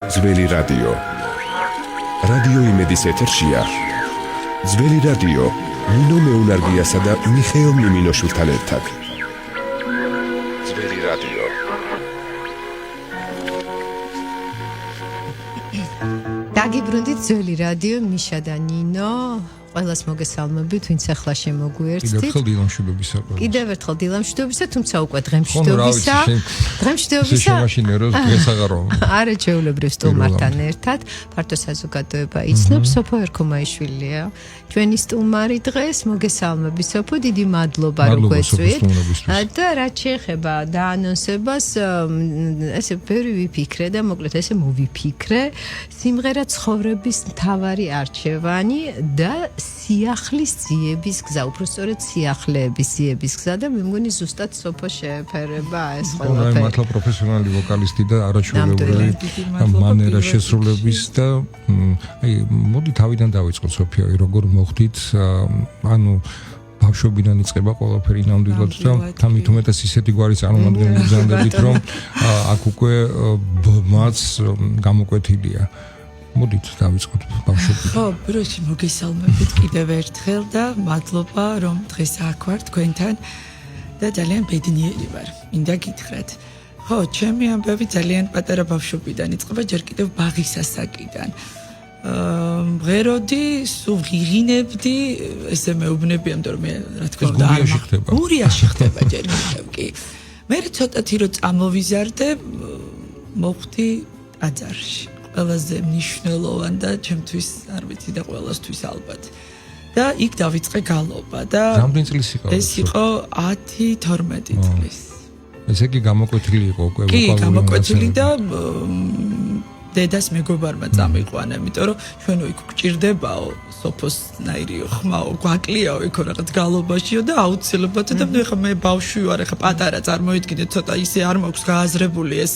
ძველი რადიო. რადიო იმედის ეთერშია. ძველი რადიო ნინო მეუნარგიასა და მიხეილ მინოშვილთან ერთად. ძველი რადიო. დაგიბრუნდით ძველი რადიო მიშა და ნინო. ყველას მოგესალმებით, ვინც ახლა შემოგვიერთდით. კიდევ ერთხელ დილამშვიდობისა, თუმცა უკვე დღემშვიდობისა. დღემშვიდობისა. არა ჩვეულებრივ სტუმართან ერთად, ფართო საზოგადოება იცნობს, სოფო ერქომაიშვილია. ჩვენი სტუმარი დღეს, მოგესალმებით სოფო, დიდი მადლობა რომ გვეწვით. და რაც შეეხება დაანონსებას, ესე ბევრი ვიფიქრე და მოკლედ ესე მოვიფიქრე, სიმღერა ცხოვრების მთავარი არჩევანი და სიახლის ძიების გზა, უბრალოდ სიახლეების ძიების გზა და მე მგონი ზუსტად სოფო შეეფერება ეს ყველაფერი. მართლა პროფესიონალი ვოკალისტი და არაჩვეულებრივი მანერა შესრულების და აი მოდი თავიდან დავიწყოთ სოფია, როგორ მოხდით, ანუ ბავშვობიდან იწყება ყველაფერი ნამდვილად და თამით უმეტეს ისეთი გვარი წარმომადგენელი გზანდებით, რომ აქ უკვე ბმაც გამოკვეთილია. მოდით დავიწყოთ ბავშვობიდან. ხო, ბროში მოგესალმებით კიდევ ერთხელ და მადლობა რომ დღეს აქ ვარ თქვენთან და ძალიან ბედნიერი ვარ. მინდა გითხრათ. ხო, ჩემი ამბავი ძალიან პატარა ბავშვობიდან იწყება, ჯერ კიდევ ბაღის ასაკიდან. მღეროდი, სულ ვიღინებდი, ესე მეუბნები, ამიტომ მე რა თქმა უნდა გურიაში ხდება ჯერ კიდევ კი. მე ცოტათი რომ წამოვიზარდე, მოხვდი ტაძარში. ყველაზე მნიშვნელოვანი და ჩემთვის არ ვიცი და ყველასთვის ალბათ. და იქ დავიწყე გალობა და რამდენი წლის იყო? ეს იყო 10-12 წლის. ესე იგი გამოკვეთილი იყო უკვე ვოკალური. კი, გამოკვეთილი და დედას მეგობარმა წამიყვანა, იმიტომ რომ ჩვენ იქ გვჭირდებაო სოფოსნაირი ხმაო, გვაკლიაო იქ რაღაც გალობაშიო და აუცილებლად და მე ხა მე ბავშვი ვარ, ხა პატარა წარმოიდგინე, ცოტა ისე არ მაქვს გააზრებული ეს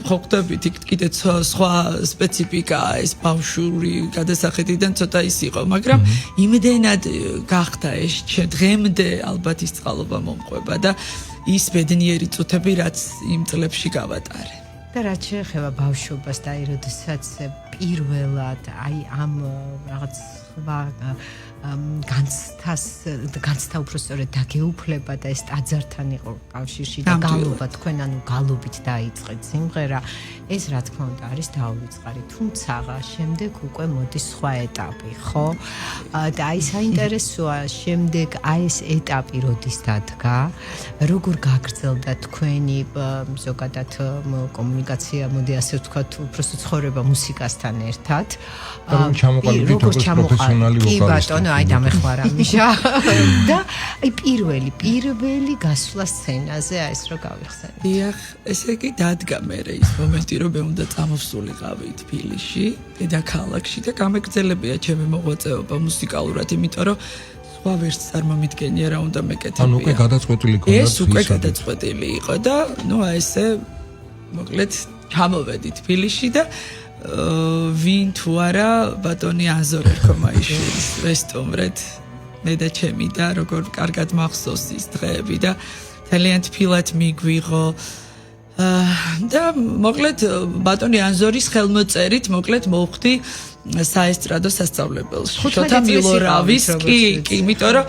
ხოხდებით იქ კიდე სხვა სპეციფიკაა ეს ბავშვური გადასახედიდან ცოტა ის იყო, მაგრამ იმდენად გახდა ეს დღემდე ალბათ ის წყალობა მომყვება და ის ბედნიერი წუთები რაც იმ წლებში გავატარე. და რაც შეეხება ბავშვობას და აი როდესაც პირველად აი ამ რაღაც განცდა უბრალოდ დაგეუფლება და ეს ტაძართან იყო კავშირში და გალობა თქვენ ანუ გალობით დაიწყეთ სიმღერა ეს რა თქმა უნდა არის დაუვიწყარი, თუმცა შემდეგ უკვე მოდის სხვა ეტაპი, ხო? და აი საინტერესოა შემდეგ აი ეს ეტაპი როდის დადგა, როგორ გაგრძელდა თქვენი ზოგადად კომუნიკაცია, მოდი ასე ვთქვათ, უბრალოდ ცხოვრება მუსიკასთან ერთად. ჩამოყალიბდით როგორც პროფესიონალი ვოკალისტი. კი ბატონო, აი დამეხმარა მიშა. და აი პირველი გასვლა სცენაზე აი ეს რო გავიხსენეთ. დიახ, ესე იგი დადგა მე ის მომენტი რომ მე უნდა წამოვსულიყავი თბილისში, დედაქალაქში და გამეგრძელებია ჩემი მოღვაწეობა მუსიკალურად, იმიტომ რომ სხვა ვერც წარმომიდგენია რა უნდა მეკეთებია. ანუ უკვე გადაწყვეტილი ქონდა. ეს უკვე გადაწყვეტილი იყო და ნუ აი ესე მოკლედ ჩამოვედი თბილისში და ვინ თუ არა ბატონი აზორ ერქომაიშვილის ვესტუმრეთ მე და ჩემი და როგორ კარგად მახსოვს ის დღეები და ძალიან თბილად მიგვიღო და მოკლედ ბატონი აზორის ხელმოწერით მოკლედ მოვხდი საესტრადო სასწავლებელში. შოთა მილორავის კი, იმიტომ რომ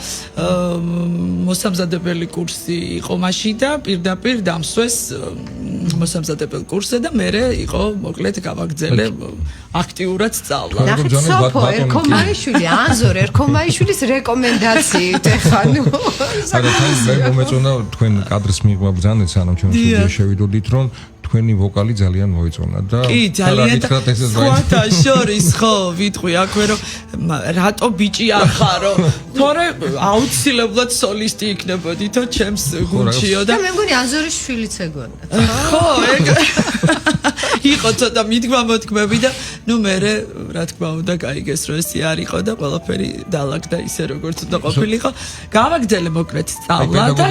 მოსამზადებელი კურსი იყო მაშინ და პირდაპირ დამსვეს მოსამზადებელ კურსზე და მე იყო მოკლედ გავაგრძელე აქტიურად სწავლა. ნახეთ სოფო ერქომაიშვილი, აზორ ერქომაიშვილის რეკომენდაციით ეხა ნუ. საკუთარ მე მომეწონა თქვენ კადრის მიღმა ბრძანეთ, სანამ ჩვენ სტუდიაში შევიდოდით, რომ თქვენი ვოკალი ძალიან მოეწონა და კი ძალიან სხვათა შორის ხო ვიტყვი აქვე რომ რატო ბიჭი არ ხარო თორე აუცილებლად სოლისტი იქნებოდითო ჩემს გუნდშიო და მე მგონი აზორის შვილიც ეგონა ხო ეგ იყო ცოტა მიდგმა-მოდგმები და ნუ მე რა თქმა უნდა გაიგეს რომ ესე არ იყო და ყველაფერი დაალაგდა ისე როგორც უნდა ყოფილიყო გავაგრძელე მოკლედ სწავლა და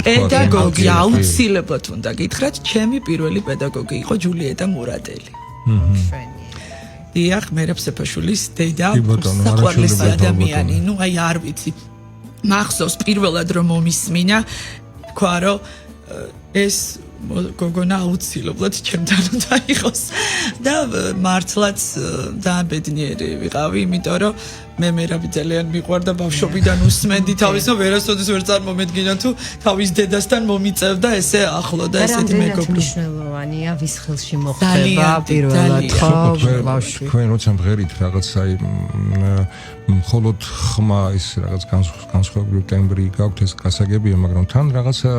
პედაგოგი აუცილებლად უნდა გითხრათ ჩემი პირველი პედაგოგი იყო ჯულიეტა მურადელი. დიახ, მერაბ სეფაშვილის დედა, საყვარლესი ადამიანი, ნუ აი არ ვიცი. მახსოვს პირველად რომ მომისმინა, თქვა რომ ეს გოგონა აუცილებლად ჩემთან უნდა იყოს და მართლაც დააბედნიერი ვიყავი, იმიტომ რომ მე მერაბი ძალიან მიყვარდა ბავშვობიდან უსმენდი თავის, ვერასოდეს ვერ წარმომედგინა თუ თავის დედასთან მომიწევდა ესე ახლო და ესეთი მეგობრობა. მნიშვნელოვანია ვის ხელში მოხდება პირველად ხო ბავშვი. თქვენ როცა მღერით რაღაც აი მხოლოდ ხმა ის რაღაც განსხვავებული ტემბრი გაქვთ ეს გასაგებია, მაგრამ თან რაღაცა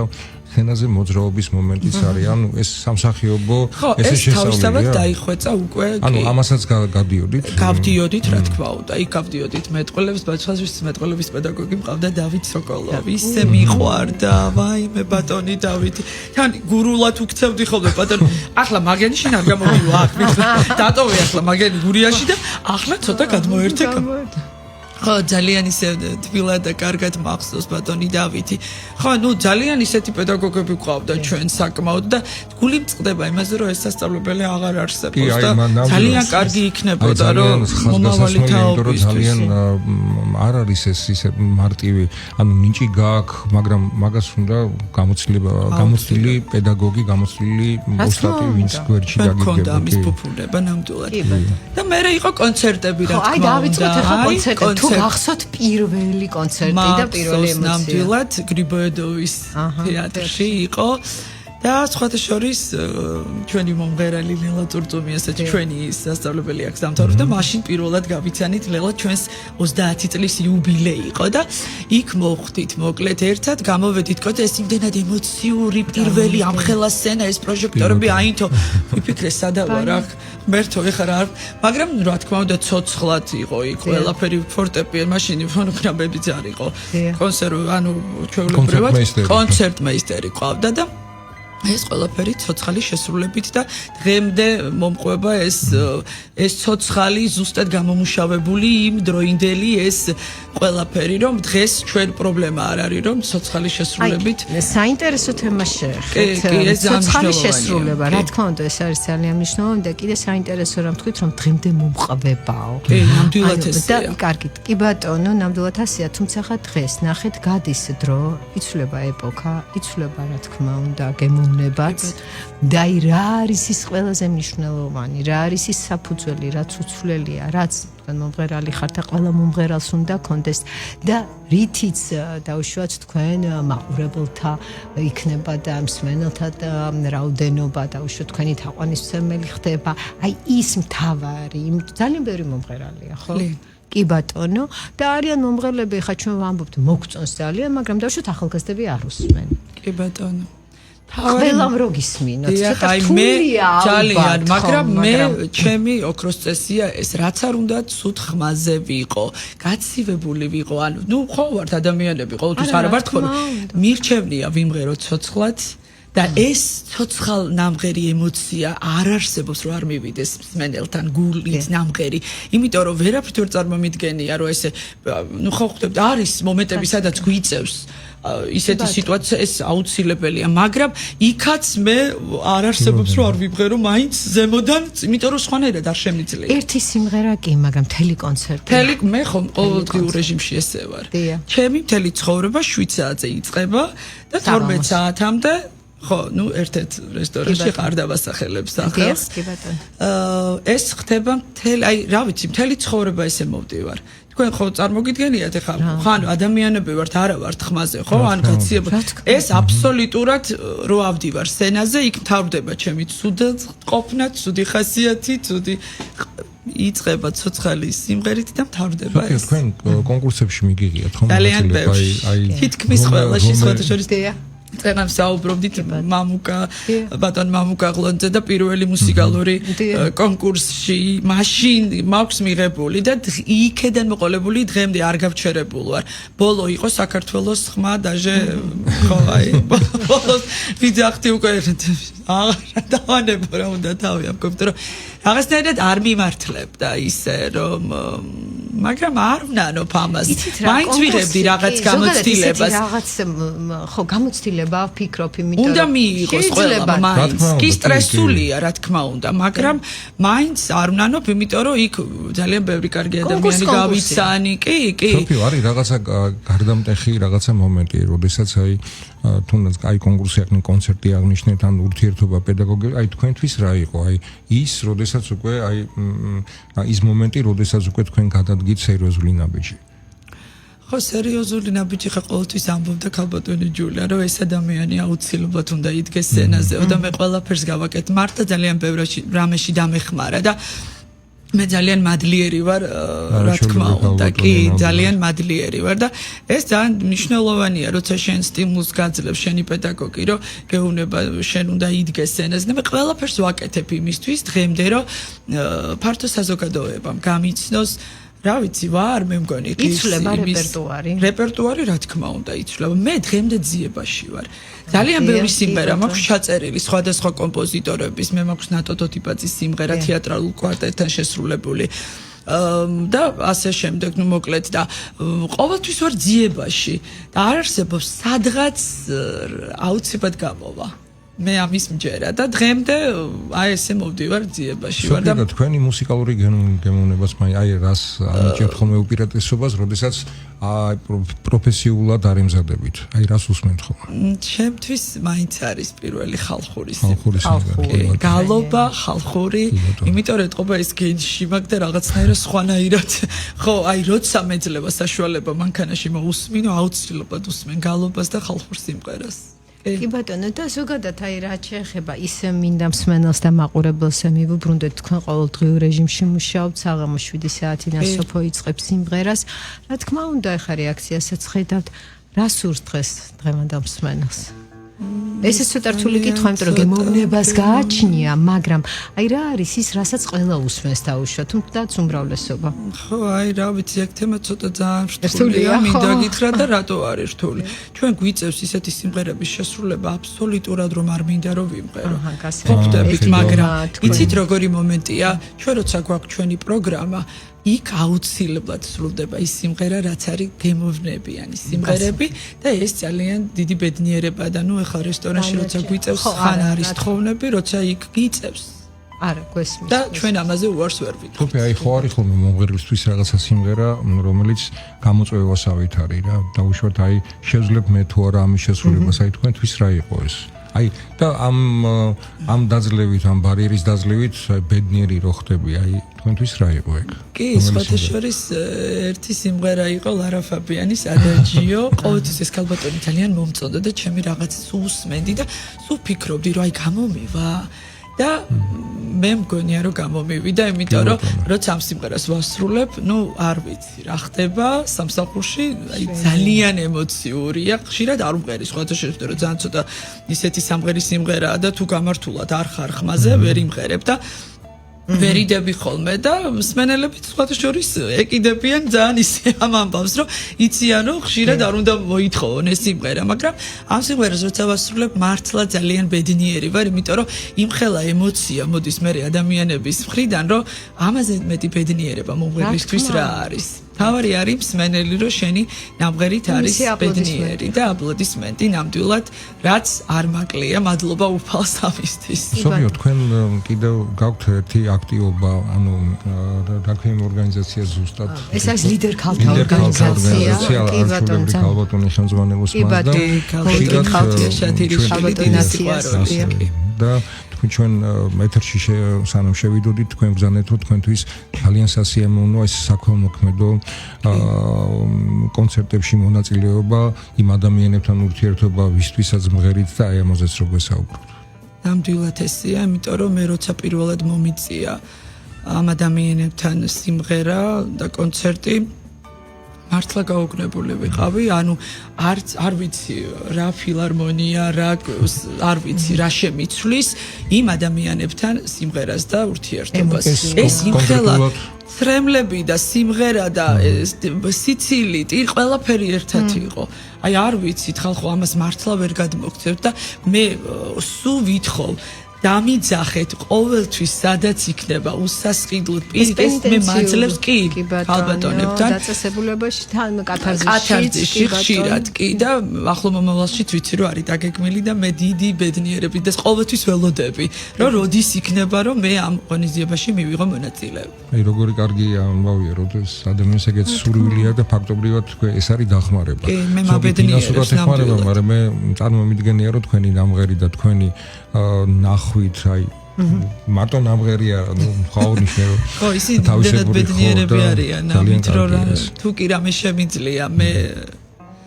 სცენაზე მოძრაობის მომენტიც არის. ანუ ეს სამსახიობო ესე შესწავლილია. ხო, ეს თავისთავად დაიხვეწა უკვე. ანუ ამასაც გავდიოდით? გავდიოდით, რა თქმა უნდა. იქ გავდიოდით მეტყველებს, ბაჭყალშიც მეტყველების პედაგოგი მყავდა დავით სოკოლოვი. ისე მიყვარდა, ვაიმე ბატონი დავითი. თან გურულად უქცევდი ხოლმე ბატონი. ახლა მაგენი შენ არ გამომივა აქ. დატოვე ახლა მაგენი გურიაში და ახლა ცოტა გადმოერთე. ხო, ძალიან ისე თბილად და კარგად მახსოვს ბატონი დავითი. ხო, ნუ ძალიან ისეთი პედაგოგები გვყავდა ჩვენ საკმაოდ და გული მწყდება იმაზე, რომ ეს სასწავლებელი აღარ არსებობს და ძალიან კარგი იქნებოდა, რომ მომავალი თაობისთვის. ძალიან არ არის ეს ისე მარტივი, ანუ ნიჭი გააქვს, მაგრამ მაგას უნდა გამოცდილი პედაგოგი, გამოცდილი ოსტატი, ვინც გვერდში გაგიგებდა. გქონდა ამის ფუფუნება ნამდვილად. და მერე იყო კონცერტები, რა თქმა უნდა. აი დავიწყოთ ახლა კონცერტები. თუ გახსოვთ პირველი კონცერტი და პირველი ემოცია. ნამდვილად გრიბოედოვის თეატრში იყო და სხვათა შორის ჩვენი მომღერალი ლელა წურწუმი ასეთ ჩვენი სასწავლებელი აქვს დამთავრდა და მაშინ პირველად გავიცანით ლელა ჩვენს 30 წლის იუბილეი იყო და იქ მოვხდით მოკლედ ერთად გამოვედით კოც ეს იმდენად ემოციური პირველი ამხელა სცენა ეს პროჟექტორები აინთო ვიფიქრე სადავა რა მერთო ეხლა რა მაგრამ რა თქმა უნდა ცოცხლად იყო იქ ყველაფერი ფორტეპიано მაშინ ფონოგრამებიც არ იყო კონსერვი ანუ ჩვეულებრივად კონცერტმეისტერი ყავდა და ეს ყველაფერი ცოცხალი შესრულებით და დღემდე მომყვება ეს ცოცხალი ზუსტად გამომუშავებული იმ დროინდელი ეს ყველაფერი რომ დღეს ჩვენ პრობლემა არ არის რომ ცოცხალი შესრულებით საინტერესო თემა შეეხეთ ცოცხალი შესრულება რა თქმა უნდა ეს არის ძალიან მნიშვნელოვანი და კიდე საინტერესო რომ თქვით რომ დღემდე მომყვებაო ნამდვილად ესეა და კარგი კი ბატონო ნამდვილად ასეა თუმცა ხა დღეს ნახეთ გადის დრო იცვლება ეპოქა იცვლება რა თქმა უნდა გემოვნებაც და რა არის ის ყველაზე მნიშვნელოვანი რა არის ის საფუძველი რაც უცვლელია რაც მომღერალი ხართ და ყველა მომღერალს უნდა კონდეს და რითიც დაუშვათ თქვენ მაყურებელთა იქნება და მსმენელთა რაოდენობა დაუშვათ თქვენი თაყვანისმცემელი ხდება აი ის მთავარი ძალიან ბევრი მომღერალია ხო კი ბატონო და არიან მომღერლები ხა ჩვენ ვამბობთ მოგწონს ძალიან მაგრამ დაუშვათ ახალგაზრდები არ უსმენ კი ბატონო ყველამ რო გისმინოთ ცოტა თულია ძალიან მაგრამ მე ჩემი ოქროს წესია ეს რაც არ უნდა ცუდ ხმაზე ვიყო გაცივებული ვიყო ანუ ნუ ხო ვართ ადამიანები ყოველთვის არ ვართ ხო მირჩევნია ვიმღერო ცოცხლად და ეს ცოცხალ ნამღერი ემოცია არ არსებობს რომ არ მივიდეს მსმენელთან გულით ნამღერი იმიტომ რომ ვერაფრით ვერ წარმომიდგენია რომ ესე ნუ ხო ხვდებით არის მომენტები სადაც გვიწევს ისეთი სიტუაცია ეს აუცილებელია მაგრამ იქაც მე არ არსებობს რომ არ ვიბღერო მაინც ზემოდან იმიტომ რომ სხვანაირად არ შემიძლია ერთი სიმღერა კი მაგრამ მთელი კონცერტი მე ხომ ყოველდღიურ რეჟიმში ესე ვარ ჩემი მთელი ცხოვრება 7 საათზე იწყება და 12 საათამდე ხო, ნუ ერთ-ერთ რესტორანში ხარ დავასახელებ სახელს. კი ბატონო. ეს ხდება მთელი, აი, რა ვიცი, მთელი ცხოვრება ესე მოვდივარ. თქვენ ხო წარმოგიდგენიათ ეხლა, ხან ადამიანები ვართ, არა ვართ ხმაზე, ხო? ან გაციება. ეს აბსოლუტურად რო ავდივარ სცენაზე, იქ მთავრდება ჩემი ცუდი ყოფნა, ცუდი ხასიათი, ცუდი იწყება ცოცხალი სიმღერით და მთავრდება ეს. თქვენ კონკურსებში მიგიღიათ ხომ? ძალიან ბევრი. თითქმის ყველაში სხვათა შორის წერან საუბრობდით მამუკა ბატონ მამუკა გლონძე და პირველი მუსიკალური კონკურსში მაშინ მაქვს მიღებული და იქედან მოყოლებული დღემდე არ გავჩერებულ ვარ ბოლო იყო საქართველოს ხმა დაჟე ხო აი ბოლოს ვიძახთი უკვე აღარ დავანებო რა უნდა თავი ამ კომპიუტერო რაღაცნაირად არ მიმართლებდა ისე რომ მაგრამ არ ვნანობ ამას. მაინც ვიღებდი რაღაც გამოცდილებას. რაღაც ხო გამოცდილება ვფიქრობ, იმიტომ რომ უნდა მიიღოს ყველა მაინც. კი სტრესულია, რა თქმა უნდა, მაგრამ მაინც არ ვნანობ, იმიტომ რომ იქ ძალიან ბევრი კარგი ადამიანი გავიცანი. კი. სოფიო, არის რაღაცა გარდამტეხი რაღაცა მომენტი, როდესაც აი თუნდაც აი კონკურსი აღნიშნეთ, კონცერტი აღნიშნეთ, ან ურთიერთობა პედაგოგი, აი თქვენთვის რა იყო? აი ის, როდესაც უკვე აი ის მომენტი, როდესაც უკვე თქვენ გადადგით სერიოზული ნაბიჯი. ხო, სერიოზული ნაბიჯი ხა ყოველთვის ამბობდა ქალბატონი ჯულია, რომ ეს ადამიანი აუცილებლად უნდა იდგეს სცენაზე და მე ყველაფერს გავაკეთე. მართლა ძალიან ბევრ რამეში დამეხმარა და მე ძალიან მადლიერი ვარ, რა თქმა უნდა, კი, ძალიან მადლიერი ვარ და ეს ძალიან მნიშვნელოვანია, როცა შენ სტიმულს გაძლევს შენი პედაგოგი, რომ გეუბნება შენ უნდა იდგეს სცენაზე და მე ყველაფერს ვაკეთებ იმისთვის დღემდე, რომ ფართო საზოგადოებამ გამიცნოს რა ვიცი ვარ, მე მგონი იცვლება რეპერტუარი, რა თქმა უნდა, იცვლება. მე დღემდე ძიებაში ვარ. ძალიან ბევრი სიმღერა მაქვს ჩაწერილი სხვადასხვა კომპოზიტორების, მე მაქვს ნატო თოთიბაძის სიმღერა თეატრალურ კვარტეტთან შესრულებული. და ასე შემდეგ, ნუ მოკლედ და ყოველთვის ვარ ძიებაში და არ არსებობს სადღაც აუცილებლად გამოვა. მე ამის მჯერა და დღემდე აი ესე მოვდივარ ძიებაში ვარ და თქვენი მუსიკალური გემოვნებას აი რას ამიჭერთ ხოლმე უპირატესობას, როდესაც აი პროფესიულად არ ემზადებით. აი რას უსმენთ ხოლმე? ჩემთვის მაინც არის პირველი ხალხური სიმღერა. გალობა, ხალხური, იმიტომ რომ ეთყობა ეს გენში მაგ და რაღაცნაირად სხვანაირად. ხო, აი როცა მეძლევა საშუალება მანქანაში მოусმინო, აუცილებლად უსმენ გალობას და ხალხურ სიმღერას. კი ბატონო, და ზოგადად აი რა შეეხება ის მინდა მსმენელს და მაყურებელს მივუბრუნდეთ, თქვენ ყოველდღიურ რეჟიმში მუშაობთ, საღამო 7 საათიდან სოფო იწყებს სიმღერას. რა თქმა უნდა, ეხა რეაქციასაც ხედავთ, რა სურს დღეს დღევანდელ მსმენელს? ესეც ცოტა რთული კითხვა, იმიტომ რომ გემოვნებას გააჩნია, მაგრამ აი რა არის ის, რასაც ყველა უსმენს დაუშვათ, თუმცა უმრავლესობა. ხო, აი რა ვიცი, აქ თემა ცოტა ძალიან რთულია, მინდა გითხრა და რატო არის რთული. ჩვენ გვიწევს ისეთი სიმღერების შესრულება აბსოლუტურად რომ არ მინდა რომ ვიმღერო. ხვდებით, მაგრამ იცით როგორი მომენტია, ჩვენ როცა გვაქვს ჩვენი პროგრამა, იქ აუცილებლად სრულდება ის სიმღერა, რაც არის გემოვნებიანი სიმღერები და ეს ძალიან დიდი ბედნიერება და ნუ ეხლა რესტორანში როცა გვიწევს ხან არის თხოვნები, როცა იქ გიწევს. არა, გვესმის. და ჩვენ ამაზე უარს ვერ ვიტყვით. თუმცა აი ხო არის ხოლმე მომღერლისთვის რაღაცა სიმღერა, რომელიც გამოწვევასავით არის რა. დაუშვათ აი შევძლებ მე თუ არა ამის შესრულებას, აი თქვენთვის რა იყო ეს? აი და ამ დაძლევით, ამ ბარიერის დაძლევით ბედნიერი რო ხდები, აი თქვენთვის რა იყო ეგ? კი, სხვადასხვის ერთი სიმღერა იყო ლარა ფაბიანის ადაჯიო. ყოველთვის ეს ქალბატონი ძალიან მომწონდა და ჩემი რაღაცას უსმენდი და სულ ფიქრობდი, რომ აი გამომივა და მე მგონია რომ გამომივიდა, იმიტომ რომ როცა ამ სიმღერას ვასრულებ, ნუ არ ვიცი რა ხდება სამსახურში, აი ძალიან ემოციურია, ხშირად არ ვმღერი სხვათა შეხედვით, რომ ძალიან ცოტა ისეთი სამღერის სიმღერაა და თუ გამართულად არ ხარ ხმაზე, ვერ იმღერებ და ვერიდები ხოლმე და მსმენელები სხვათა შორის ეკიდებიან ძალიან ისე ამ ამბავს, რომ იციან რომ ხშირად არ უნდა მოითხოვონ ეს სიმღერა, მაგრამ ამ სიმღერას როცა ვასრულებ, მართლა ძალიან ბედნიერი ვარ, იმიტომ რომ იმხელა ემოცია მოდის მე ადამიანების მხრიდან, რომ ამაზე მეტი ბედნიერება მომღერლისთვის რა არის. თავარი არის მსმენელი, რომ შენი ნამღერით არის ბედნიერი და აპლოდისმენტი ნამდვილად, რაც არ მაკლია, მადლობა უფალს ამისთვის. სოფიო, თქვენ კიდევ გაქვთ ერთი აქტივობა, ანუ რაქვენ ორგანიზაცია ზუსტად. ეს არის ლიდერ ქალთა ორგანიზაცია. კი ბატონო, ქალბატონი ხელმძღვანელობს მას და ხშირად ქალთა შეთირიშვილის და ჩვენ ეთერში სანამ შევიდოდით, თქვენ ბრძანეთო თქვენთვის ძალიან სასიამოვნოა ეს საქველმოქმედო კონცერტებში მონაწილეობა, იმ ადამიანებთან ურთიერთობა, ვისთვისაც მღერით და აი ამაზეც რო გვესაუბროთ. ნამდვილად ესეა, იმიტომ რომ მე როცა პირველად მომიწია ამ ადამიანებთან სიმღერა და კონცერტი, მართლა გაუგნებული ვიყავი, ანუ არ ვიცი რა ფილარმონია, არ ვიცი რა შემიცვლის იმ ადამიანებთან სიმღერას და ურთიერთობას. ეს იმხელა ცრემლები და სიმღერა და სიცილით, ყველაფერი ერთად იყო. აი არ ვიცით, ხალხო ამას მართლა ვერ გადმოგცევთ და მე სულ ვითხოვ დამიძახეთ ყოველთვის სადაც იქნება უსასყიდლოდ პირიქით მე მაძლევს კი ალბათონებთან დაწესებულებაში თან კათარზისში ხშირად კი და ახლო მომავალშიც ვიცი რომ არის დაგეგმილი და მე დიდი ბედნიერები და ყოველთვის ველოდები რომ როდის იქნება რომ მე ამ ღონისძიებაში მივიღო მონაწილეობა აი როგორი კარგია ამბავია როდეს ადამიანს ეგეც სურვილია და ფაქტობრივად ეს არის დახმარება მე მაბედნიერებს ნამდვილად მაგრამ მე წარმომიდგენია რომ თქვენი ნამღერი და თქვენი ნახვით აი მარტო ნამღერია ნუ ხაუნიშნე რომ ხო ისინი დედათ ბედნიერები არიან ამით რომ თუ კი რამე შემიძლია მე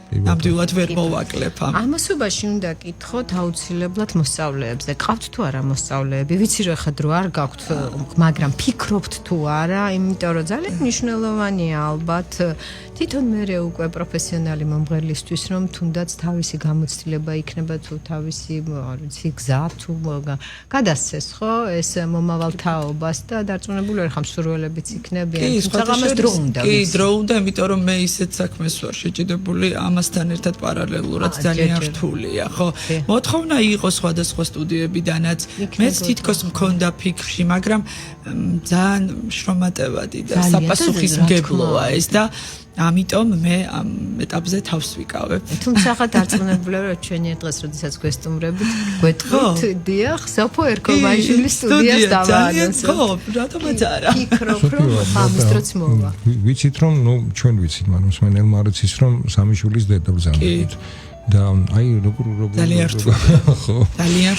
ნამდვილად ვერ მოვაკლებ ამასობაში უნდა კითხოთ აუცილებლად მოსწავლეებზე ყავთ თუ არა მოსწავლეები ვიცი რომ ხა დრო არ გაქვთ მაგრამ ფიქრობთ თუ არა იმიტომ რომ ძალიან მნიშვნელოვანია ალბათ თვითონ მე უკვე პროფესიონალი მომღერლისთვის რომ თუნდაც თავისი გამოცდილება იქნება თუ თავისი არ ვიცი გზა თუ გადასცეს ხო ეს მომავალ თაობას და დარწმუნებული ვარ ხამ სურვილებიც იქნებიან თუმცა ამას დრო უნდა კი დრო უნდა იმიტომ რომ მე ისეთ საქმეს ვარ შეჭიდებული ამასთან ერთად პარალელურად ძალიან რთულია ხო მოთხოვნა იყო სხვადასხვა სტუდიებიდანაც მეც თითქოს მქონდა ფიქრში მაგრამ ძალიან შრომატევადი და საპასუხისმგებლოა ეს და ამიტომ მე ამ ეტაპზე თავს ვიკავებ. თუმცა ხა დარწმუნებული ვარ ჩვენი დღეს როდესაც გვესტუმრებით გვეტყვით დიახ სოფო ერქომაიშვილის სტუდიას დავაარსებთ. ხო, რატომაც არა. ფიქრობ რომ ამის დროც მოვა. ვიცით რომ ნუ ჩვენ ვიცით მაგრამ მსმენელმა არ იცის რომ სამიშვილის დედა ბრძანებით. და აი როგორ ძალიან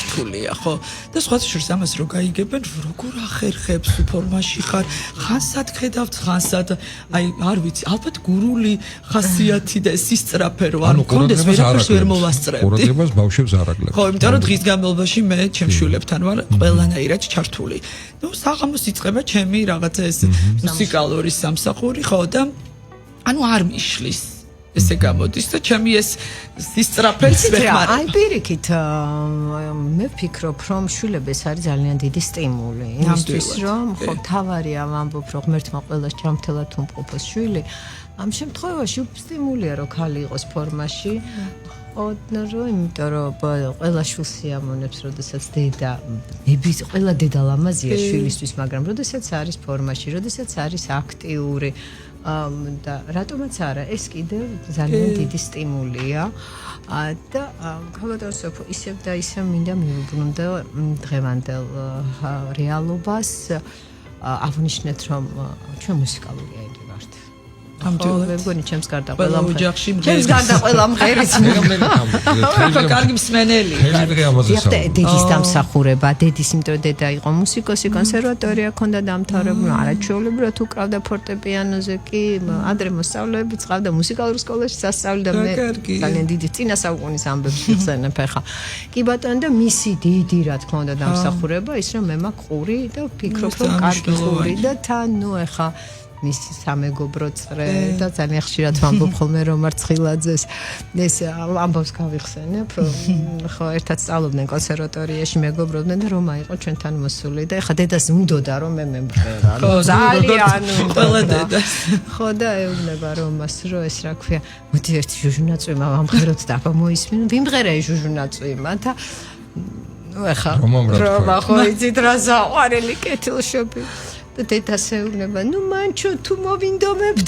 რთულია ხო და სხვა შორს ამას რო გაიგებენ როგორ ახერხებს ფორმაში ხარ ხანსად ხედავთ ხანსად აი არ ვიცი ალბათ გურული ხასიათი და სისწრაფე რო არ მქონდეს ვერაფერს ვერ მოვასწრებდი ყურადღებას ბავშვებს არ აკლებ ხო იმიტომ რომ დღის განმავლობაში მე ჩემ შვილებთან ვარ ყველანაირად ჩართული ნუ საღამოს იწყება ჩემი რაღაცა ეს მუსიკალური სამსახური ხო და ანუ არ მიშლის ესე გამოდის და ჩემი ეს სისწრაფეც ვეხმარება. აი პირიქით მე ვფიქრობ რომ შვილებს არის ძალიან დიდი სტიმული. იმისთვის რომ ხო თავარია ვამბობ რომ ღმერთმა ყველას ჯანმრთელად უმყოფოს შვილი. ამ შემთხვევაში სტიმულია რომ ქალი იყოს ფორმაში. ოდნარო იმიტომ რომ ყველა შვილს სიამოვნებს როდესაც დედა ყველა დედა ლამაზია შვილისთვის მაგრამ როდესაც არის ფორმაში, როდესაც არის აქტიური და რატომაც არა ეს კიდევ ძალიან დიდი სტიმულია და ქალბატონსოფო ისევ და ისევ მინდა მივუბრუნდე დღევანდელ რეალობას აღნიშნეთ რომ ჩვენ მუსიკალური აირი ვართ ამჯერად მეგონი ჩემს გარდა ყველა ოჯახში ჩემს გარდა ყველა მღერიც კარგი მსმენელი დედის დამსახურება დედის იმიტომ დედა იყო მუსიკოსი კონსერვატორია ჰქონდა დამთავრებული არაჩვეულებრივად უკრავდა ფორტეპიანოზე კი ადრე მოსწავლეებიც ყავდა მუსიკალურ სკოლაში სასწავლე და მე ძალიან დიდი წინა საუკუნის ამბებს ვიხსენებ ახლა კი ბატონო და მისი დიდი რა თქმა უნდა დამსახურება ის რომ მე მაქვს ყური და ვფიქრობ რომ კარგი ყური და თან ნუ ახლა მისი სამეგობრო წრე და ძალიან ხშირად ვამბობ ხოლმე რომ მარცხილაძეს ეს ამბავს გავიხსენებ ხო ერთად სწავლობდნენ კონსერვატორიაში მეგობრობდნენ და რომა იყო ჩვენთან მოსული და ეხა დედას უნდოდა რომ მე მემღერა ძალიან ყველა დედას ხო და ეუბნება რომას რომ ეს რა ქვია მოდი ერთი ჟუჟუნაწვიმა ვამღეროთ და აბა მოისმინო ვიმღერე ჟუჟუნაწვიმა და ნუ ეხა რომა ხო იცით რა საყვარელი კეთილშობი დედასეუნება ნუ მანჩო თუ მოვინდომებთ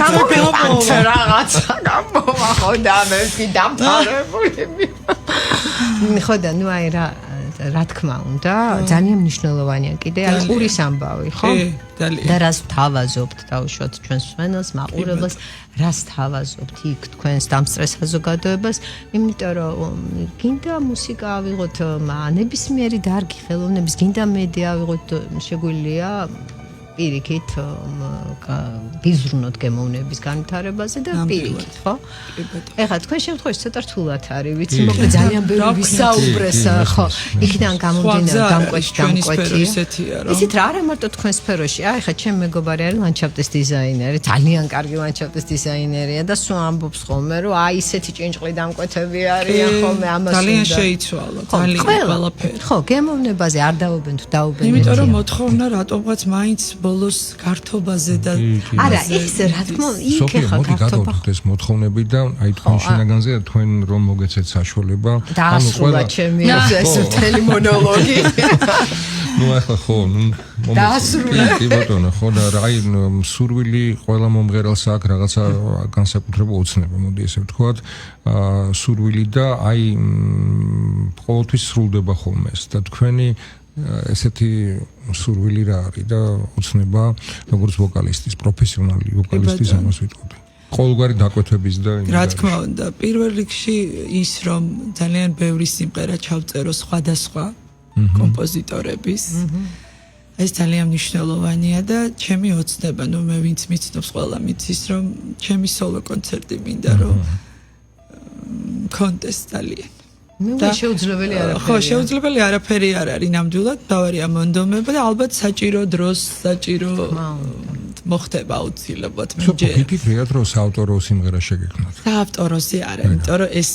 გამოვიყავთ რაღაცა გამოვახოდა მე დამთავრებული ხო და ნუ აი რა თქმა უნდა ძალიან მნიშვნელოვანია კიდე აი ყურის ამბავი ხო და რას თავაზობთ დაუშვათ ჩვენს მსმენელს მაყურებელს რას თავაზობთ იქ თქვენს დამსწრე საზოგადოებას იმიტომ რომ გინდა მუსიკა ავიღოთ ნებისმიერი დარგი ხელოვნების გინდა მედია ავიღოთ შეგვიძლია პირიქით გიზრუნოთ გემოვნების განვითარებაზე და პირიქით ხო? ეხლა თქვენ შემთხვევაში ცოტა რთულად არის ვიცი მოკლედ ძალიან ბევრი ვისაუბრეს ხო იქიდან გამომდინარე დამკვეთი ისეთ რა არა მარტო თქვენ სფეროში აი ხა ჩემ მეგობარი არის ლანდშაფტის დიზაინერი ძალიან კარგი ლანდშაფტის დიზაინერია და სულ ამბობს ხოლმე რომ აი ისეთი ჭინჭყლი დამკვეთები არიან ხოლმე ამას ძალიან შეიცვალა ძალიან ყველაფერი ხო გემოვნებაზე არ დაობენ თუ დაობენ იმიტომ რომ მოთხოვნა რატომღაც მაინც ბოლოს გართობაზე და არა ეს რა თქმა უნდა იქ ხა გართობა ეს მოთხოვნები და აი თქვენ შინაგანზე თქვენ რომ მოგეცეთ საშუალება ანუ ყველა ჩემი ეს მთელი მონოლოგი ну ახლა ხო კი ბატონო ხო და აი სურვილი ყველა მომღერალს აქვს რაღაცა განსაკუთრებული ოცნება მოდი ესე ვთქვათ სურვილი და აი ყოველთვის სრულდება ხოლმე ეს და თქვენი ესეთი სურვილი რა არის და ოცნება როგორც ვოკალისტის პროფესიონალი ვოკალისტის ამას ვიტყოდი ყოველგვარი დაკვეთების და რა თქმა უნდა პირველ რიგში ის რომ ძალიან ბევრი სიმღერა ჩავწერო სხვადასხვა კომპოზიტორების ეს ძალიან მნიშვნელოვანია და ჩემი ოცნება ნუ მე ვინც მიცნობს ყველა მიცის რომ ჩემი სოლო კონცერტი მინდა რომ კონტეს ძალიან და შეუძლებელი არაფერი ხო შეუძლებელი არაფერი არ არის ნამდვილად დავარია მონდომება და ალბათ საჭირო დროს საჭირო მოხდება აუცილებლად მე ჯერ გიფიქრეთ რომ საავტორო სიმღერა შეგექმნათ საავტოროსი არა იმიტომ რომ ეს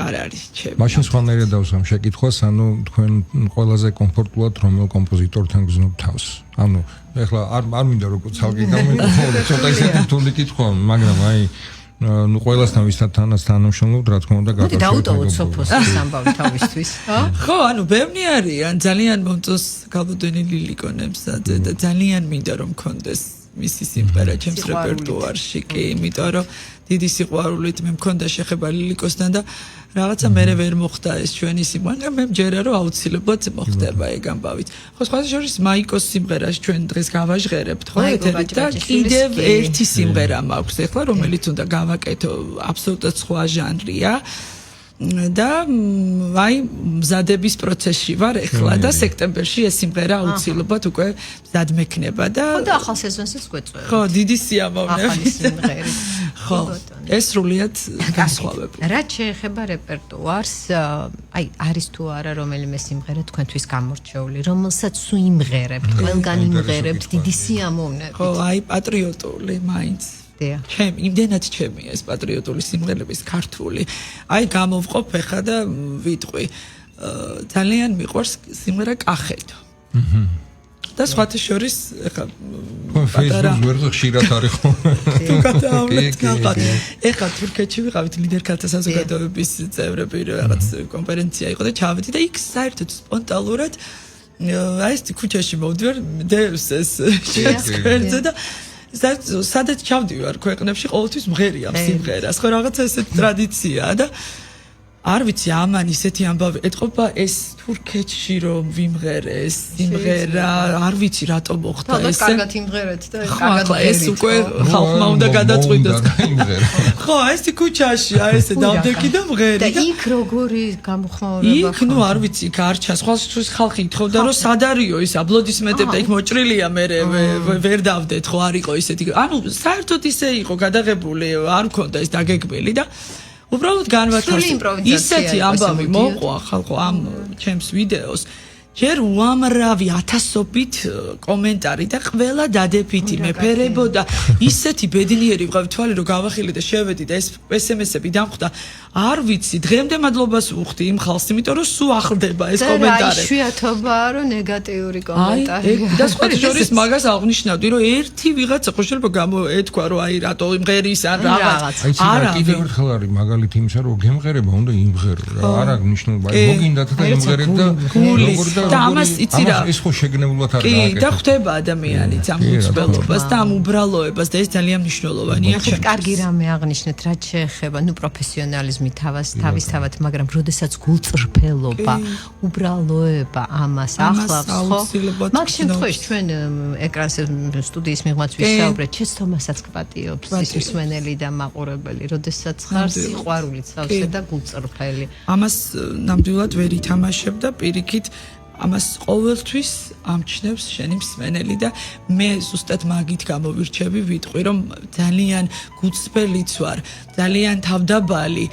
არ არის ჩემი მაშინ სხვანაირად დავსვამ შეკითხვას ანუ თქვენ ყველაზე კომფორტულად რომელ კომპოზიტორთან გზნობთ თავს ანუ ეხლა არ მინდა რომ ცალკე გამეკითხო ცოტა ისეთი თუნდი კითხვა მაგრამ აი ну ყველასთან ვისთანაც თანამშრომლობთ რა თქმა უნდა გაკეთებთ. დაუტოვოთ სოფოს ამბავი თავისთვის, ხო? ხო, ანუ ბევრი არიან, ძალიან მომწონს გალბოდენი ლილიკონებსაძე და ძალიან მინდა რომ მქონდეს მისი სიმღერა ჩემს რეპერტუარში, კი, იმიტომ რომ დიდი სიყვარულით მე მქონდა შეხება ლილიკოსთან და რაღაცა მე ვერ მოხდა ეს ჩვენი სიმღერა, მე მჯერა რომ აუცილებლად მოხდება ეგ ამბავით. ხო, სხვა შორის მაიკოს სიმღერას ჩვენ დღეს გავაჟღერებთ, ხო, ეთერით და კიდევ ერთი სიმღერა მაქვს ახლა, რომელიც უნდა გავაკეთო, აბსოლუტურად სხვა ჟანრია. და აი მზადების პროცესში ვარ ახლა და სექტემბერში ეს სიმღერა აუცილებლად უკვე მზად მექნება და ხო და ახალ სეზონსაც გვეწევთ. ხო, დიდი სიამოვნებით. ახალი სიმღერით. ხო, ეს სრულიად განსხვავებული. რაც შეეხება რეპერტუარს, აი არის თუ არა რომელიმე სიმღერა თქვენთვის გამორჩეული, რომელსაც სულ იმღერებთ, ყველგან იმღერებთ, დიდი სიამოვნებით. ხო, აი პატრიოტული მაინც ჩემი იმდენად ჩემი ეს პატრიოტული სიმღერების ქართული აი გამოვყოფ ხა და ვიტყვი ძალიან მიყვარს სიმღერა კახეთო და სხვათა შორის ხა Facebook-ზე ვერ ხშირად არის ხო თუ გადავავლეთ ხა თურქეთში ვიყავით ლიდერ ქალთა საზოგადოების წევრები რაღაც კონფერენცია იყო და ჩავედი და იქ საერთოდ სპონტანურად აი ეს ქუჩაში მოვდივარ დევს ეს შეცქვერდზე და სადაც ჩავდივარ ქვეყნებში ყოველთვის მღერია სიმღერას ხო რაღაცა ესეთი ტრადიციაა და არ ვიცი ამან ისეთი ამბავი ეთყობა ეს თურქეთში რომ ვიმღერეს სიმღერა არ ვიცი რატო მოხდა ეს კარგად იმღერეთ და კარგად ეს უკვე ხალხმა უნდა გადაწყვიტოს ხო ეს ქუჩაში აი ესე დავდექი და მღერი და იქ როგორი გამოხმაურება იქ ნუ არ ვიცი იქ არ ჩას ხალხის ხალხი ითხოვდა რომ სად არისო ის აპლოდისმენტები და იქ მოჭრილია მე ვერ დავდეთ ხო არ იყო ისეთი ანუ საერთოდ ისე იყო გადაღებული არ მქონდა ეს დაგეგმილი და უბრალოდ განვათავსე ისეთი ამბავი მოყვა ხალხო ამ ჩემს ვიდეოს ჯერ უამრავი ათასობით კომენტარი და ყველა დადებითი მეფერებო და ისეთი ბედნიერი ვიყავი თვალი რომ გავახილე და შევედი და ეს SMS-ები დამხვდა არ ვიცი დღემდე მადლობას ვუხდი იმ ხალხს იმიტომ რომ სულ ახლდება ეს კომენტარები და იშვიათობაა რომ ნეგატიური კომენტარი და სხვა შორის მაგას აღნიშნავდი რომ ერთი ვიღაცა ხო შეიძლება გამოეთქვა რომ აი რატო იმღერის ან რაღაც არა კიდევ ერთხელ არის მაგალითი იმისა რომ გემღერება უნდა იმღერო რა არ აქვს მნიშვნელობა მოგინდათ და იმღერეთ და როგორ და ამას იცი რა ეს ხო შეგნებულად არ კი და ხვდება ადამიანიც ამ უცბელობას და ამ უბრალოებას და ეს ძალიან მნიშვნელოვანია ხო კარგი რამე აღნიშნეთ რაც შეეხება ნუ პროფესიონალიზმი თავისთავად მაგრამ როდესაც გულწრფელობა უბრალოება ამას ახლავს ხო მაგ შემთხვევაში ჩვენ ეკრანზე სტუდიის მიღმაც ვისაუბრეთ ჩესთომასაც გპატიობს ის მსმენელი და მაყურებელი როდესაც ხარ სიყვარულით სავსე და გულწრფელი ამას ნამდვილად ვერ ითამაშებ და პირიქით ამას ყოველთვის ამჩნევს შენი მსმენელი და მე ზუსტად მაგით გამოვირჩევი ვიტყვი რომ ძალიან გულწრფელიც ვარ ძალიან თავდაბალი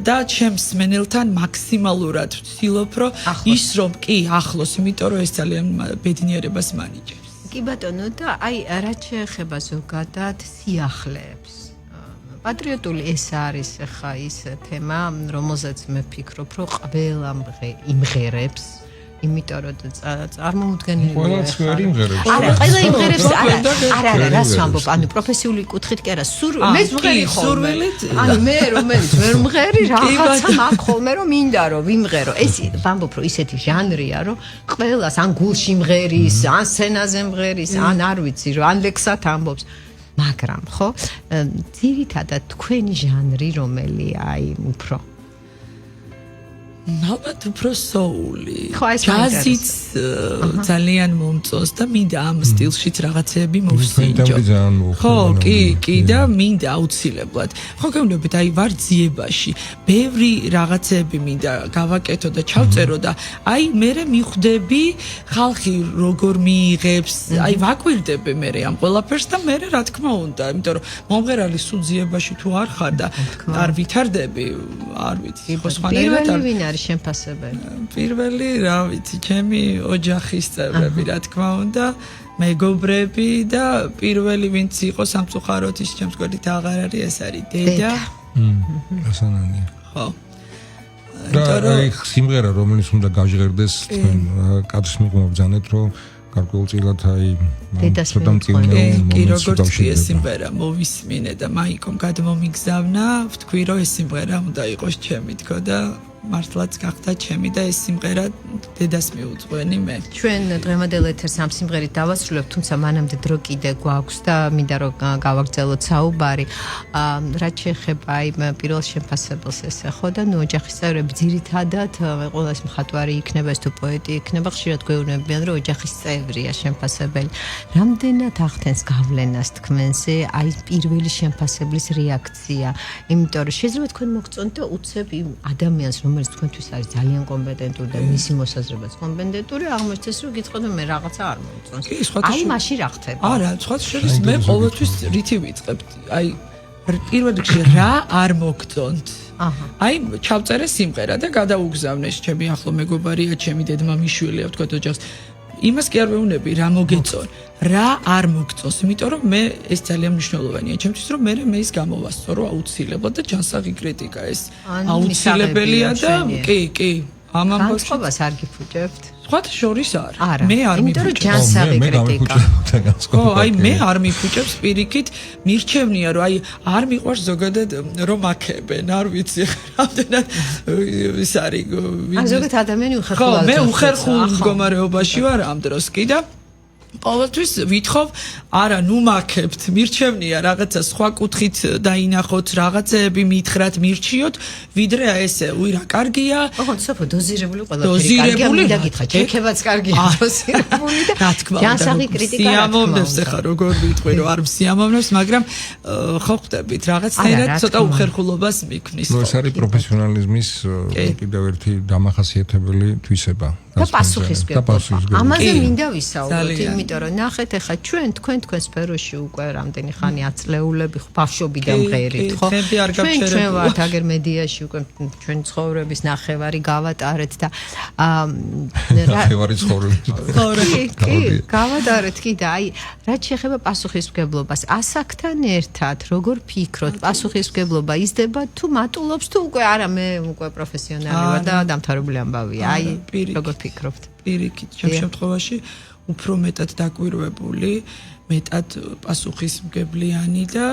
და ჩემს მსმენელთან მაქსიმალურად ვცდილობ რომ ის რომ კი ახლოს იმიტომ რომ ეს ძალიან ბედნიერებას მანიჭებს კი ბატონო და აი რაც შეეხება ზოგადად სიახლეებს პატრიოტული ეს არის ხა ის თემა რომელზეც მე ვფიქრობ რომ ყველა იმღერებს იმიტომ რომ წარმოუდგენელი ყველა წვერი იმღერებს. არა, ყველა იმღერებს, არა, რას ვამბობ, ანუ პროფესიული კუთხით კი არა, მეც მღერი ხოლმე. ანუ მე რომელიც ვერ მღერი, რაღაცა მაქვს ხოლმე რომ მინდა რომ ვიმღერო. ეს ვამბობ რომ ისეთი ჟანრია, რომ ყველას ან გულში მღერის, ან სცენაზე მღერის, ან არ ვიცი, რომ ან ლექსად ამბობს. მაგრამ ხო, ძირითადად თქვენი ჟანრი რომელია, აი უფრო ალბათ უფრო soul-ი. ჯაზიც ძალიან მომწონს და მინდა ამ სტილშიც რაღაცები მოვსინჯო. ხო, კი და მინდა აუცილებლად. ხო, გეუბნებით, აი ვარ ძიებაში. ბევრი რაღაცები მინდა გავაკეთო და ჩავწერო და აი მე მიხვდები ხალხი როგორ მიიღებს, აი ვაკვირდები მე ამ ყველაფერს და მე რა თქმა უნდა, იმიტომ რომ მომღერალი სულ ძიებაში თუ არ ხარ და არ ვითარდები, არ ვიცი, ხო სხვანაირად შემფასებელი. პირველი, რა ვიცი, ჩემი ოჯახის წევრები, რა თქმა უნდა, მეგობრები და პირველი ვინც იყო სამწუხაროდ ის ჩემს გვერდით აღარ არის, ეს არის დედა. ასანანია. ხო. აი სიმღერა რომელიც უნდა გაჟღერდეს თქვენ კადრს მიგმობძანეთ, რომ გარკვეულწილად აი ცოტა მწვანე კი როგორც ეს სიმღერა მოვისმინე და მაიკომ გადმომიგზავნა, ვთქვი რომ ეს სიმღერა უნდა იყოს ჩემი თქო და მართლაც გახდა ჩემი და ეს სიმღერა დედას მიუძღვენი მე. ჩვენ დღევანდელ ეთერს ამ სიმღერით დავასრულებთ, თუმცა მანამდე დრო კიდე გვაქვს და მინდა რომ გავაგრძელოთ საუბარი. რაც შეეხება აი პირველ შემფასებელს ესე ხო და ნუ ოჯახის წევრები ძირითადად ყველა ეს მხატვარი იქნება, ეს თუ პოეტი იქნება, ხშირად გვეუბნებიან რომ ოჯახის წევრია შემფასებელი. რამდენად ახდენს გავლენას თქვენზე აი პირველი შემფასებლის რეაქცია, იმიტომ რომ შეიძლება თქვენ მოგწონთ და უცებ იმ ადამიანს რომელიც თქვენთვის არის ძალიან კომპეტენტური და მისი მოსაზრებაც კომპეტენტური, აღმოჩნდეს რომ გითხოთ მე რაღაცა არ მომწონს. აი მაშინ რა ხდება? არა, სხვა შორის მე ყოველთვის რითი ვიწყებ. აი პირველ რიგში რა არ მოგწონთ? აი ჩავწერე სიმღერა და გადაუგზავნეს ჩემი ახლო მეგობარია, ჩემი დედმამიშვილია, ვთქვათ ოჯახს. იმას კი არ ვეუბნები რა მოგეწონ, რა არ მოგწონს, იმიტომ რომ მე ეს ძალიან მნიშვნელოვანია ჩემთვის, რომ მე ის გამოვასწორო აუცილებლად და ჯანსაღი კრიტიკა ეს აუცილებელია და კი ამ ამბავს განსხვავებას არ გიფუჭებთ? სხვათა შორის არა. მე არ იმიტომ რომ ჯანსაღი კრიტიკა. ხო, აი მე არ მიფუჭებს პირიქით, მირჩევნია რომ აი არ მიყვარს ზოგადად რომ აქებენ, არ ვიცი რამდენად ის არის. ზოგადად ადამიანი უხერხულად. ხო, მე უხერხულ მდგომარეობაში ვარ ამ დროს კი და ყოველთვის ვითხოვ, არა, ნუ მაქებთ, მირჩევნია რაღაცა სხვა კუთხით დაინახოთ, რაღაცეები მითხრათ, მირჩიოთ, ვიდრე ესე, უი რა კარგია. ოღონდ სოფო დოზირებული ყველაფერი კარგია, მინდა გითხრა, ჯექებაც კარგია დოზირებული და რა თქმა უნდა, ჯანსაღი კრიტიკა. სიამოვნებს ახლა როგორ ვიტყვი, რომ არ სიამოვნებს, მაგრამ ხო ხვდებით, რაღაცნაირად ცოტა უხერხულობას მიქმნის. ნუ ეს არის პროფესიონალიზმის კიდევ ერთი დამახასიათებელი თვისება. და პასუხისმგებლობა. ამაზე მინდა ვისაუბროთ, იმიტომ რომ ნახეთ ახლა თქვენ სფეროში უკვე რამდენი ხანი აწლეულები ბავშვობიდან მღერით, ხო? ჩვენ ვართ აგერ მედიაში უკვე ჩვენ ცხოვრების ნახევარი გავატარეთ და ნახევარი ცხოვრების. კი, გავატარეთ კი და აი რაც შეეხება პასუხისმგებლობას, ასაკთან ერთად როგორ ფიქრობთ, პასუხისმგებლობა იზრდება თუ მატულობს თუ უკვე არა მე უკვე პროფესიონალი ვარ და დამთავრებული ამბავია. აი როგორ ფიქრობთ? პირიქით, ჩემ შემთხვევაში უფრო მეტად დაკვირვებული, მეტად პასუხისმგებლიანი და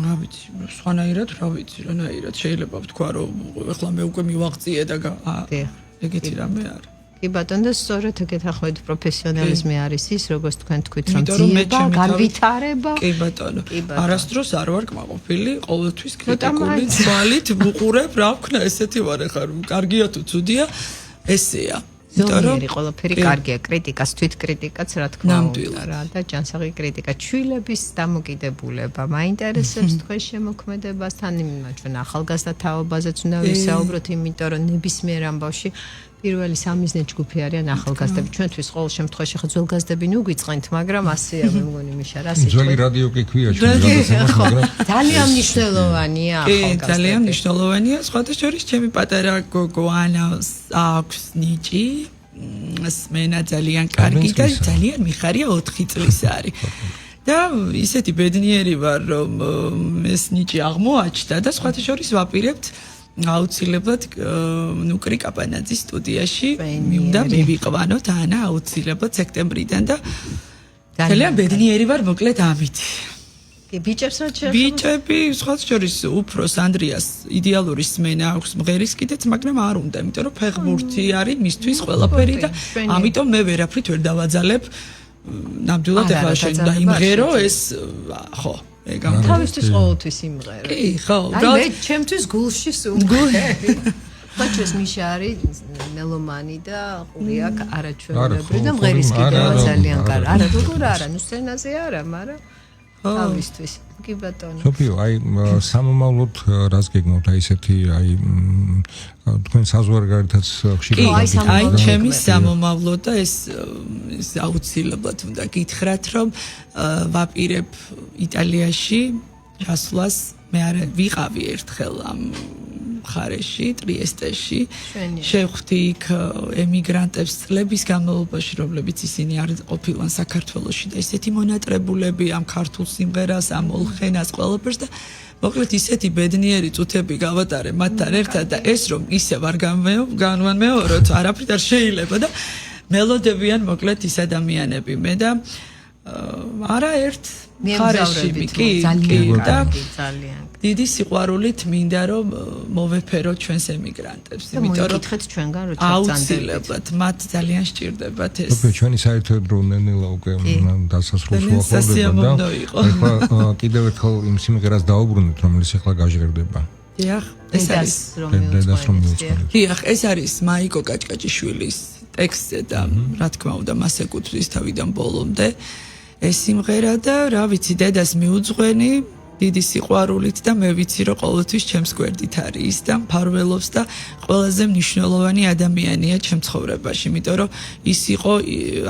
რა ვიცი, სხვანაირად, რა ვიცი, რანაირად შეიძლება ვთქვა, რომ ეხლა მე უკვე მივაღწიე და ეგეთი რამე არა. კი ბატონო, და სწორედ ეგეთ ახლა პროფესიონალიზმი არის ის, როგორც თქვენ თქვით, რომ ძიება, განვითარება. კი ბატონო. არასდროს არ ვარ კმაყოფილი, ყოველთვის კრიტიკული თვალით ვუყურებ, რა ვქნა, ესეთი ვარ ახლა, კარგია თუ ცუდია, ესეა. ზომიერი ყველაფერი კარგია, კრიტიკას, თვითკრიტიკაც რა თქმა უნდა რა და ჯანსაღი კრიტიკა, ჩვილების დამოკიდებულება, მაინტერესებს თქვენ შემოქმედებასთან, ჩვენ ახალგაზრდა თაობაზეც უნდა ვისაუბროთ, იმიტომ რომ ნებისმიერ ამბავში პირველი სამიზნე ჯგუფი არიან ახალგაზრდები. ჩვენთვის ყოველ შემთხვევაში ხა ძველგაზრდები ნუ გვიწყენთ, მაგრამ ასეა მე მგონი მიშა რა სიტყვა. ძველი რადიო კი ქვია ჩვენ გადაცემას, მაგრამ ძალიან მნიშვნელოვანია ახალგაზრდები. ძალიან მნიშვნელოვანია, სხვათა შორის ჩემი პატარა გოგო ანას აქვს ნიჭი, სმენა ძალიან კარგი და ძალიან მიხარია 4 წლის არის. და ისეთი ბედნიერი ვარ, რომ ეს ნიჭი აღმოაჩნდა და სხვათა შორის ვაპირებთ აუცილებლად ნუ კრიკაპანაძის სტუდიაში მინდა მივიყვანოთ ანა აუცილებლად სექტემბრიდან და ძალიან ბედნიერი ვარ მოკლედ ამით. ბიჭებს რა შეიძლება? ბიჭები სხვა შორის უფროს ანდრიას იდეალური სმენა აქვს მღერის კიდეც, მაგრამ არ უნდა, იმიტომ რომ ფეხბურთი არის მისთვის ყველაფერი და ამიტომ მე ვერაფრით ვერ დავაძალებ. ნამდვილად ახლა შეიძლება იმღერო ეს ხო თავისთვის ყოველთვის იმღერო. კი, ხო. მე ჩემთვის გულში სულგული. ხოჩეს მიშა არის მელომანი და ყურია არაჩვეულებრივი და მღერის კიდევა ძალიან კარგი. არა, როგორ არა, ნუ სცენაზე არა, მაგრამ თავისთვის. კი ბატონო. სოფიო, აი სამომავლოდ რას გეგმავთ აი ესეთი აი თქვენ საზღვარგარეთაც ხშირად აი ჩემი სამომავლო და ეს აუცილებლად უნდა გითხრათ რომ ვაპირებ იტალიაში ჩასვლას მე არ ვიყავი ერთხელ ამ მხარეში ტრიესტეში შევხვდი იქ ემიგრანტებს წლების განმავლობაში რომლებიც ისინი არ ყოფილან საქართველოში და ესეთი მონატრებულები ამ ქართულ სიმღერას ამ ოლხენას ყველაფერს და მოკლედ ისეთი ბედნიერი წუთები გავატარე მათთან ერთად და ეს რომ ისე ვარ განვანმეოროთ არაფრით არ შეიძლება და მელოდებიან მოკლედ ის ადამიანები მე და არაერთ მხარეში კი და ძალიან დიდი სიყვარულით მინდა რომ მოვეფეროთ ჩვენს ემიგრანტებს იმიტომ რომ გითხეთ ჩვენგან რომ აუცილებლად მათ ძალიან სჭირდებათ ეს ოკეი ჩვენი საერთოდ დრონენილა უკვე დასასრულს უახლოვდება და ახლა კიდევ ერთხელ იმ სიმღერას დაუბრუნდით რომელიც ახლა გაჟღერდება დიახ ეს არის დიახ ეს არის მაიკო კაჭკაჭიშვილის ტექსტზე და რა თქმა უნდა მას ეკუთვნის თავიდან ბოლომდე ეს სიმღერა და რა ვიცი დედას მიუძღვენი დიდი სიყვარულით და მე ვიცი რომ ყოველთვის ჩემს გვერდით არის და მფარველობს და ყველაზე მნიშვნელოვანი ადამიანია ჩემ ცხოვრებაში იმიტომ რომ ის იყო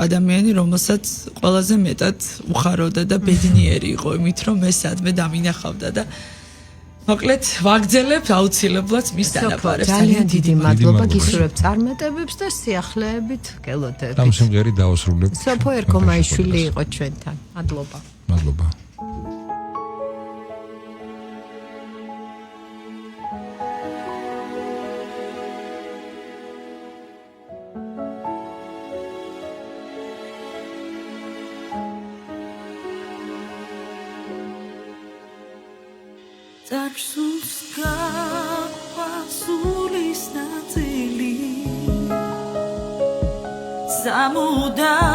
ადამიანი რომელსაც ყველაზე მეტად უხაროდა და ბედნიერი იყო იმით რომ მე სადმე დამინახავდა და მოკლედ ვაგრძელებთ აუცილებლად მის დანაპარებს ძალიან დიდი მადლობა გისურვებთ წარმატებებს და სიახლეებით გელოდებით ამ სიმღერით დავასრულებთ სოფო ერქომაიშვილი იყო ჩვენთან მადლობა მადლობა Tarsus kapasulis natili Samuda